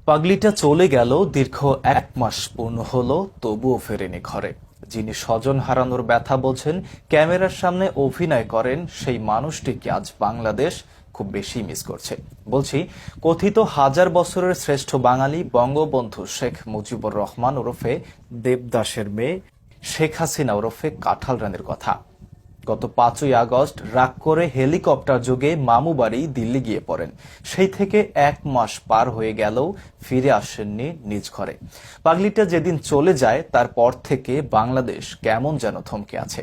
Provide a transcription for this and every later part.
পাগলিটা চলে গেল, দীর্ঘ 1 মাস পূর্ণ হলো, তবুও ফেরেনি ঘরে। যিনি স্বজন হারানোর ব্যথা বোঝেন, ক্যামেরার সামনে অভিনয় করেন, সেই মানুষটিকে আজ বাংলাদেশ খুব বেশি মিস করছে। বলছি কথিত হাজার বছরের শ্রেষ্ঠ বাঙালি বঙ্গবন্ধু শেখ মুজিবুর রহমান ওরফে দেবদাসের মেয়ে শেখ হাসিনা ওরফে কাঁঠাল রানীর কথা। গত 5ই আগস্ট রাগ করে হেলিকপ্টার যোগে মামু বাড়ি দিল্লি গিয়ে পড়েন। সেই থেকে 1 মাস পার হয়ে গেলেও ফিরে আসেননি নিজ ঘরে। পাগলিটা যেদিন চলে যায় তারপর থেকে বাংলাদেশ কেমন যেন থমকে আছে।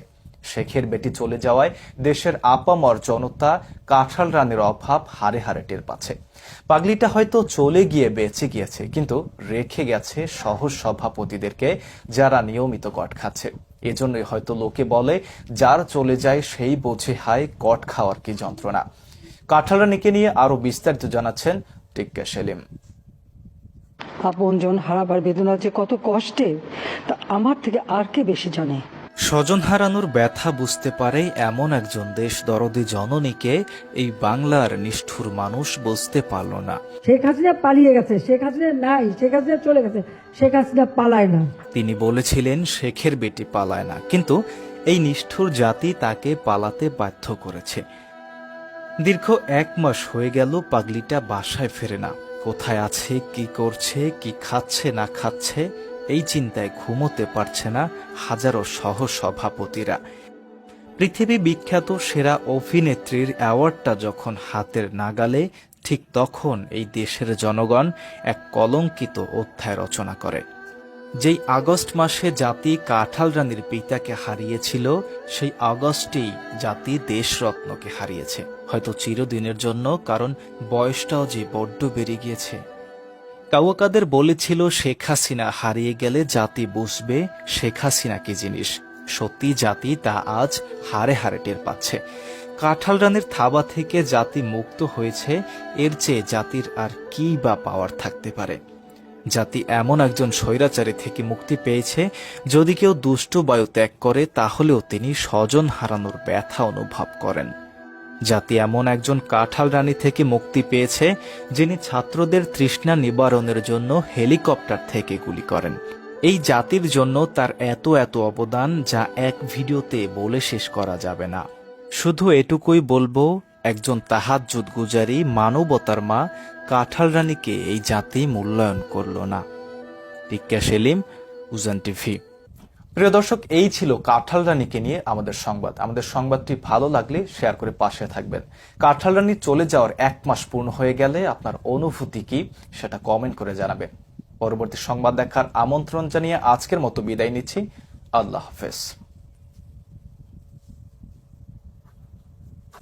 শেখের বেটি চলে যাওয়ায় দেশের আপামর জনতা কাঁঠাল রানীর অভাব হারে হারে টের পাচ্ছে। পাগলিটা হয়তো চলে গিয়ে বেঁচে গিয়েছে, কিন্তু রেখে গেছে সহজ সভাপতিদেরকে, যারা নিয়মিত কট খাচ্ছে। এজন্যই হয়তো লোকে বলে, যার চলে যায় সেই বোঝে হায় কট খাওয়ার কি যন্ত্রণা। কাঁঠাল রানীকে নিয়ে আরো বিস্তারিত জানাচ্ছেন টিক্কা সেলিম। আপনজন হারাবার বেদনা যে কত কষ্টে, তা আমার থেকে আর কে বেশি জানে। স্বজন হারানোর ব্যথা বুঝতে পারে এমন একজন দেশ দরদি জননীকে এই বাংলার নিষ্ঠুর মানুষ বুঝতে পারল না। শেখ হাসিনা পালিয়ে গেছে, শেখ হাসিনা নাই, শেখ হাসিনা চলে গেছে, শেখ হাসিনা পালায় না। তিনি বলেছিলেন শেখের বেটি পালায় না, কিন্তু এই নিষ্ঠুর জাতি তাকে পালাতে বাধ্য করেছে। দীর্ঘ 1 মাস হয়ে গেল পাগলিটা বাসায় ফেরে না। কোথায় আছে, কি করছে, কি খাচ্ছে না খাচ্ছে, এই চিন্তায় ঘুমোতে পারছে না হাজারো সহ সভাপতিরা। পৃথিবী বিখ্যাত সেরা অভিনেত্রীর অ্যাওয়ার্ডটা যখন হাতের নাগালে, ঠিক তখন এই দেশের জনগণ এক কলঙ্কিত অধ্যায় রচনা করে। যেই আগস্ট মাসে জাতি কাঁঠাল রানীর পিতাকে হারিয়েছিল, সেই আগস্টেই জাতি দেশরত্নকে হারিয়েছে, হয়তো চিরদিনের জন্য, কারণ বয়সটাও যে বড্ড বেড়ে গিয়েছে। কাউকাদের বলেছিল শেখ হাসিনা হারিয়ে গেলে জাতি বুঝবে শেখ হাসিনা কি জিনিস। সত্যি জাতি তা আজ হারে হারে টের পাচ্ছে। কাঁঠাল রানীর থাবা থেকে জাতি মুক্ত হয়েছে, এর চেয়ে জাতির আর কি বা পাওয়ার থাকতে পারে। জাতি এমন একজন স্বৈরাচারী থেকে মুক্তি পেয়েছে, যদি কেউ দুষ্ট বায়ু ত্যাগ করে তাহলেও তিনি স্বজন হারানোর ব্যথা অনুভব করেন। জাতি এমন একজন কাঁঠাল রানী থেকে মুক্তি পেয়েছে, যিনি ছাত্রদের তৃষ্ণা নিবারণের জন্য হেলিকপ্টার থেকে গুলি করেন। এই জাতির জন্য তার এত এত অবদান, যা এক ভিডিওতে বলে শেষ করা যাবে না। শুধু এটুকুই বলবো, একজন তাহাজ্জুদ গুজারি মানবতার মা কাঁঠাল রানীকে এই জাতি মূল্যায়ন করল না। টিক্কা সেলিম, উজান টিভি। প্রিয় দর্শক, এই ছিল কাঁঠাল রানীকে নিয়ে আমাদের সংবাদ। আমাদের সংবাদটি ভালো লাগলে শেয়ার করে পাশে থাকবেন। কাঁঠাল রানী চলে যাওয়ার 1 মাস পূর্ণ হয়ে গেলে আপনার অনুভূতি কি, সেটা কমেন্ট করে জানাবেন। পরবর্তী সংবাদ দেখার আমন্ত্রণ জানিয়ে আজকের মতো বিদায় নিচ্ছি। আল্লাহ হাফেজ।